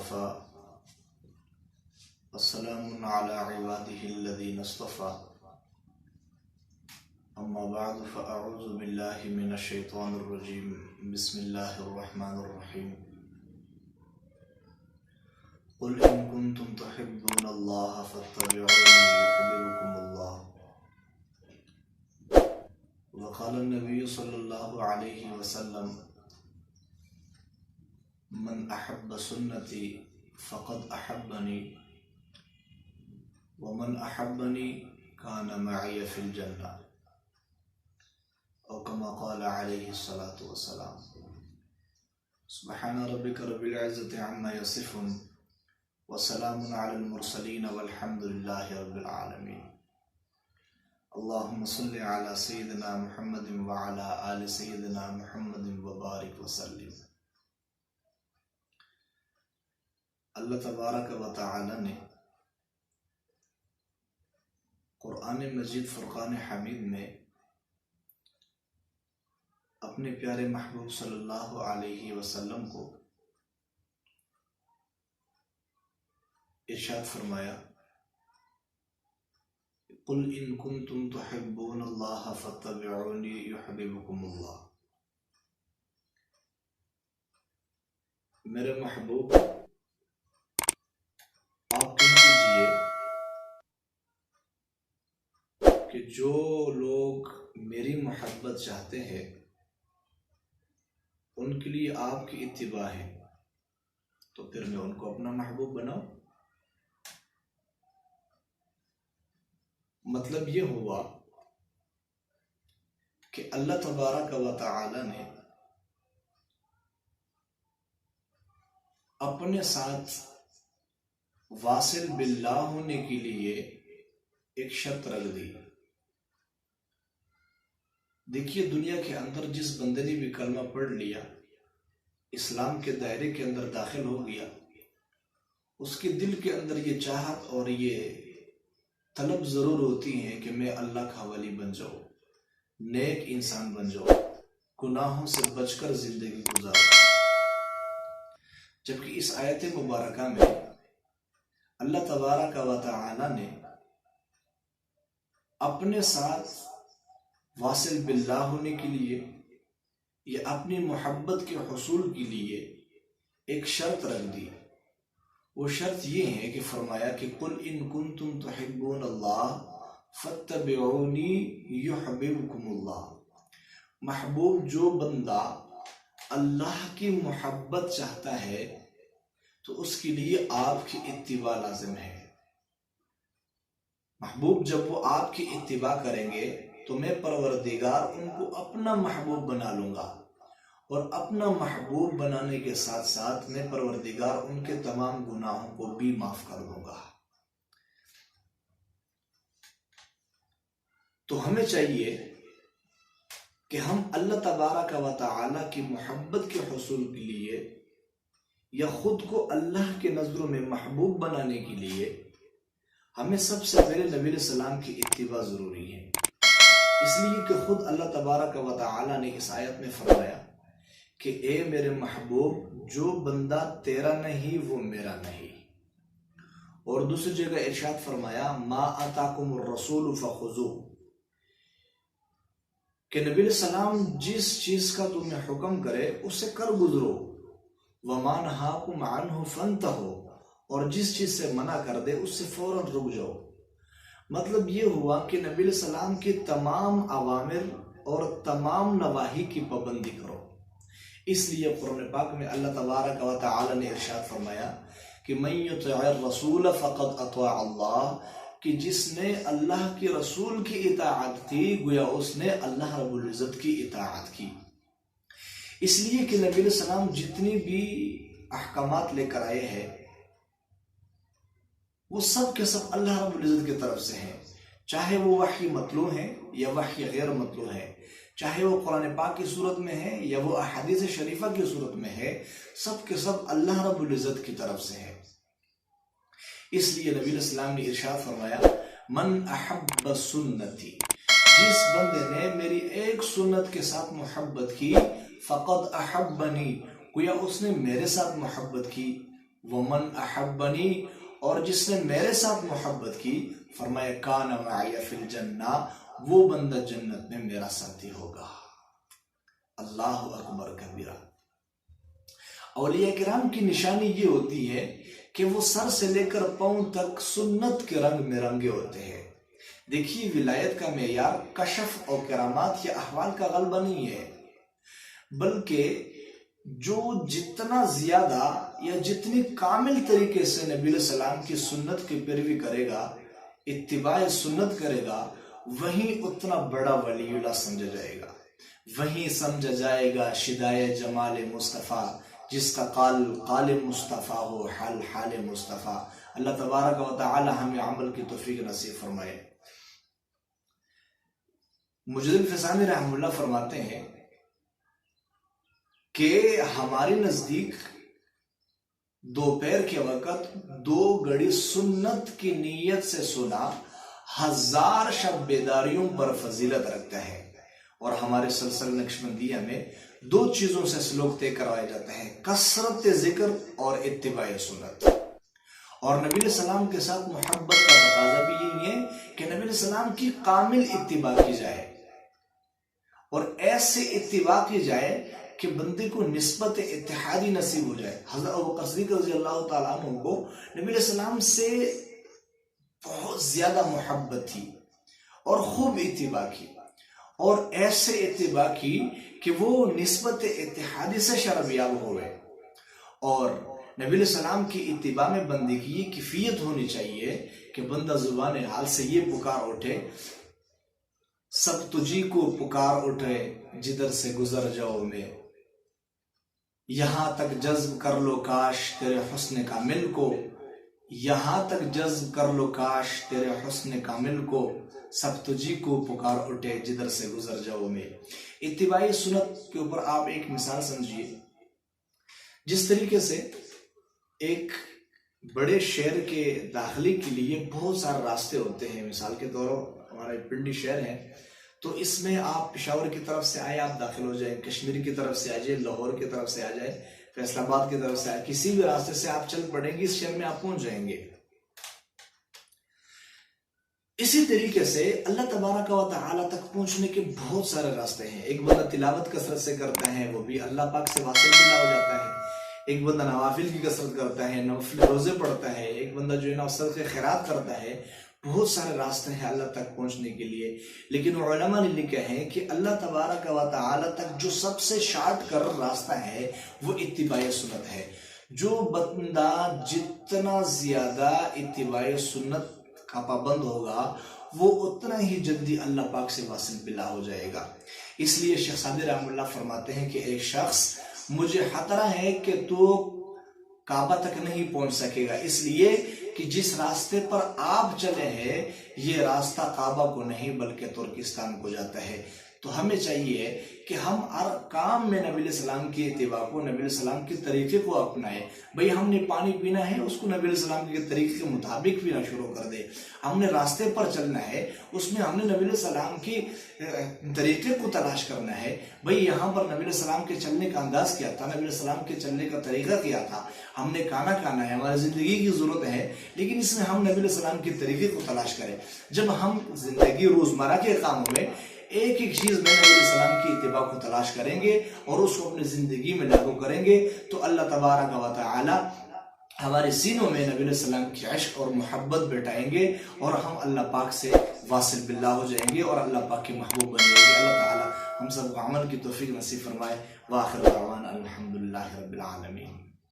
وكفى والسلام على عباده الذين اصطفى أما بعد فأعوذ بالله من الشيطان الرجيم بسم الله الرحمن الرحيم قل إن كنتم تحبون الله فاتبعوني يحببكم الله وقال النبي صلى الله عليه وسلم من أحب سنتي فقد أحبني ومن أحبني كان معي في الجنة أو كما قال عليه الصلاة والسلام. سبحان ربك رب العزة عما يصفون وسلام على المرسلين والحمد لله رب العالمين. اللهم صل على سيدنا محمد وعلى آل سيدنا محمد وبارك وسلم. اللہ تبارک و تعالی نے قرآن مجید فرقان حمید میں اپنے پیارے محبوب صلی اللہ علیہ وسلم کو ارشاد فرمایا قل ان کنتم تحبون اللہ فاتبعونی یحببکم اللہ. میرے محبوب آپ کہہ دیجئے کہ جو لوگ میری محبت چاہتے ہیں ان کے لیے آپ کی اتباع ہے، تو پھر میں ان کو اپنا محبوب بناؤں. مطلب یہ ہوا کہ اللہ تبارک و تعالی نے اپنے ساتھ واصل باللہ ہونے کے لیے ایک شرط رکھ دی. دیکھیے دنیا کے اندر جس بندے نے بھی کلمہ پڑھ لیا، اسلام کے دائرے کے اندر داخل ہو گیا، اس کے دل کے اندر یہ چاہت اور یہ طلب ضرور ہوتی ہے کہ میں اللہ کا ولی بن جاؤں، نیک انسان بن جاؤں، گناہوں سے بچ کر زندگی گزاروں. جبکہ اس آیت مبارکہ میں اللہ تبارک و تعالی نے اپنے ساتھ واصل باللہ ہونے کے لیے یا اپنی محبت کے حصول کے لیے ایک شرط رکھ دی. وہ شرط یہ ہے کہ فرمایا کہ قل ان کنتم تحبون اللہ فاتبعونی یحببکم اللہ. محبوب جو بندہ اللہ کی محبت چاہتا ہے تو اس کے لیے آپ کی اتباع لازم ہے. محبوب جب وہ آپ کی اتباع کریں گے تو میں پروردگار ان کو اپنا محبوب بنا لوں گا، اور اپنا محبوب بنانے کے ساتھ ساتھ میں پروردگار ان کے تمام گناہوں کو بھی معاف کر دوں گا. تو ہمیں چاہیے کہ ہم اللہ تبارک و تعالی کی محبت کے حصول کے لیے یا خود کو اللہ کے نظروں میں محبوب بنانے کے لیے ہمیں سب سے پہلے نبی علیہ السلام کی اتباع ضروری ہے. اس لیے کہ خود اللہ تبارک و تعالی نے اس آیت میں فرمایا کہ اے میرے محبوب جو بندہ تیرا نہیں وہ میرا نہیں. اور دوسری جگہ ارشاد فرمایا ما آتاکم الرسول فخذوہ، کہ نبی علیہ السلام جس چیز کا تمہیں حکم کرے اس سے کر گزرو، وما نہاکم عنہ فانتہوا، اور جس چیز سے منع کر دے اس سے فوراً رک جاؤ. مطلب یہ ہوا کہ نبی علیہ السلام کی تمام اوامر اور تمام نواہی کی پابندی کرو. اس لیے قرآن پاک میں اللہ تبارک و تعالی نے ارشاد فرمایا کہ من یطع الرسول فقد اطاع اللہ، کہ جس نے اللہ کے رسول کی اطاعت کی گویا اس نے اللہ رب العزت کی اطاعت کی. اس لیے کہ نبی علیہ السلام جتنی بھی احکامات لے کر آئے ہیں وہ سب کے سب اللہ رب العزت کی طرف سے ہیں، چاہے وہ وحی مطلوع ہے یا وحی غیر مطلوع ہے، چاہے وہ قرآن پاک کی صورت میں ہے یا وہ احادیث شریفہ کی صورت میں ہے، سب کے سب اللہ رب العزت کی طرف سے ہے. اس لیے نبی علیہ السلام نے ارشاد فرمایا من احب سنتی، جس بندے نے میری ایک سنت کے ساتھ محبت کی فقد احبنی، گویا اس نے میرے ساتھ محبت کی. ومن احبنی، اور جس نے میرے ساتھ محبت کی، فرمایا کان معی فی الجنہ، وہ بندہ جنت میں میرا ساتھی ہوگا۔ اللہ اکبر کبیرہ۔ اولیاء کرام کی نشانی یہ ہوتی ہے کہ وہ سر سے لے کر پاؤں تک سنت کے رنگ میں رنگے ہوتے ہیں۔ دیکھیے ولایت کا معیار کشف اور کرامات یا احوال کا غلبہ نہیں ہے، بلکہ جو جتنا زیادہ یا جتنی کامل طریقے سے نبی علیہ السلام کی سنت کی پیروی کرے گا، اتباع سنت کرے گا، وہیں اتنا بڑا ولی اللہ سمجھا جائے گا، وہیں سمجھا جائے گا شدائے جمال مصطفیٰ، جس کا قال مصطفیٰ ہو، حال مصطفیٰ۔ اللہ تبارک و تعالی ہمیں عمل کی توفیق نصیب فرمائے۔ مجد الفسانی رحمہ اللہ فرماتے ہیں کہ ہمارے نزدیک دوپہر کے وقت 2 گھڑی سنت کی نیت سے سنا 1000 شب بیداریوں پر فضیلت رکھتا ہے، اور ہمارے سلسلہ نقشبندیہ میں 2 چیزوں سے سلوک طے کروایا جاتا ہے، کثرت ذکر اور اتباع سنت۔ اور نبی علیہ السلام کے ساتھ محبت کا تقاضا بھی یہی ہے کہ نبی علیہ السلام کی کامل اتباع کی جائے، اور ایسے اتباع کی جائے کہ بندے کو نسبت اتحادی نصیب ہو جائے۔ حضرت ابوبکر صدیق رضی اللہ تعالیٰ عنہ کو نبی علیہ السلام سے بہت زیادہ محبت تھی اور خوب اتباع کی، اور ایسے اتباع کی کہ وہ نسبت اتحادی سے شرابیاب ہوئے۔ اور نبی علیہ السلام کی اتباع میں بندے کی یہ کیفیت ہونی چاہیے کہ بندہ زبان حال سے یہ پکار اٹھے، سب تجھی کو پکار اٹھے جدھر سے گزر جاؤ میں، یہاں تک جذب کر لو کاش تیرے حسن کامل کو، یہاں تک جذب کر لو کاش تیرے حسن کامل کو، سب تجھی کو پکار اٹھے جدھر سے گزر جاؤ میں۔ اتباعی سنت کے اوپر آپ ایک مثال سمجھیے، جس طریقے سے ایک بڑے شہر کے داخلے کے لیے بہت سارے راستے ہوتے ہیں۔ مثال کے طور پر ہمارا پنڈی شہر ہے، تو اس میں آپ پشاور کی طرف سے آئے آپ داخل ہو جائیں، کشمیر کی طرف سے آ جائے، لاہور کی طرف سے آ جائے، فیصل آباد کی طرف سے آئے، کسی بھی راستے سے آپ چل پڑیں گے اس شہر میں آپ پہنچ جائیں گے۔ اسی طریقے سے اللہ تبارک و تعالی تک پہنچنے کے بہت سارے راستے ہیں۔ ایک بندہ تلاوت کثرت سے کرتا ہے، وہ بھی اللہ پاک سے واصل بنا ہو جاتا ہے۔ ایک بندہ نوافل کی کثرت کرتا ہے، نوافل روزے پڑھتا ہے، ایک بندہ جو ہے نا صدقہ خیرات کرتا ہے۔ بہت سارے راستے ہیں اللہ تک پہنچنے کے لیے، لیکن علماء نے لکھا ہے کہ اللہ تبارک و تعالی تک جو سب سے شارٹ کر راستہ ہے وہ اتباع سنت ہے۔ جو بندہ جتنا زیادہ اتباع سنت کا پابند ہوگا وہ اتنا ہی جلدی اللہ پاک سے واصل بلا ہو جائے گا۔ اس لیے شیخ سعدی رحمہ اللہ فرماتے ہیں کہ ایک شخص مجھے خطرہ ہے کہ تو کعبہ تک نہیں پہنچ سکے گا، اس لیے کہ جس راستے پر آپ چلے ہیں یہ راستہ کعبہ کو نہیں بلکہ ترکستان کو جاتا ہے۔ تو ہمیں چاہیے کہ ہم ہر کام میں نبی علیہ السلام کی اتباع کو، نبی علیہ السلام کے طریقے کو اپنائیں۔ بھئی ہم نے پانی پینا ہے، اس کو نبی علیہ السلام کے طریقے کے مطابق پینا شروع کر دے۔ ہم نے راستے پر چلنا ہے، اس میں ہم نے نبی علیہ السلام کی طریقے کو تلاش کرنا ہے۔ بھئی یہاں پر نبی علیہ السلام کے چلنے کا انداز کیا تھا، نبی علیہ السلام کے چلنے کا طریقہ کیا تھا، ہم نے کھانا کھانا ہے، ہماری زندگی کی ضرورت ہے، لیکن اس میں ہم نبی علیہ السلام کے طریقے کو تلاش کریں۔ جب ہم زندگی روزمرہ کے کاموں میں ایک ایک چیز میں نبی علیہ السلام کی اتباع کو تلاش کریں گے اور اس کو اپنی زندگی میں لاگو کریں گے تو اللہ تبارک و تعالی ہمارے سینوں میں نبی علیہ السلام کی عشق اور محبت بٹھائیں گے اور ہم اللہ پاک سے واصل باللہ ہو جائیں گے اور اللہ پاک کے محبوب بن جائیں گے۔ اللہ تعالی ہم سب کو عمل کی توفیق نصیب فرمائے۔ وآخر دعوانا الحمدللہ رب العالمین۔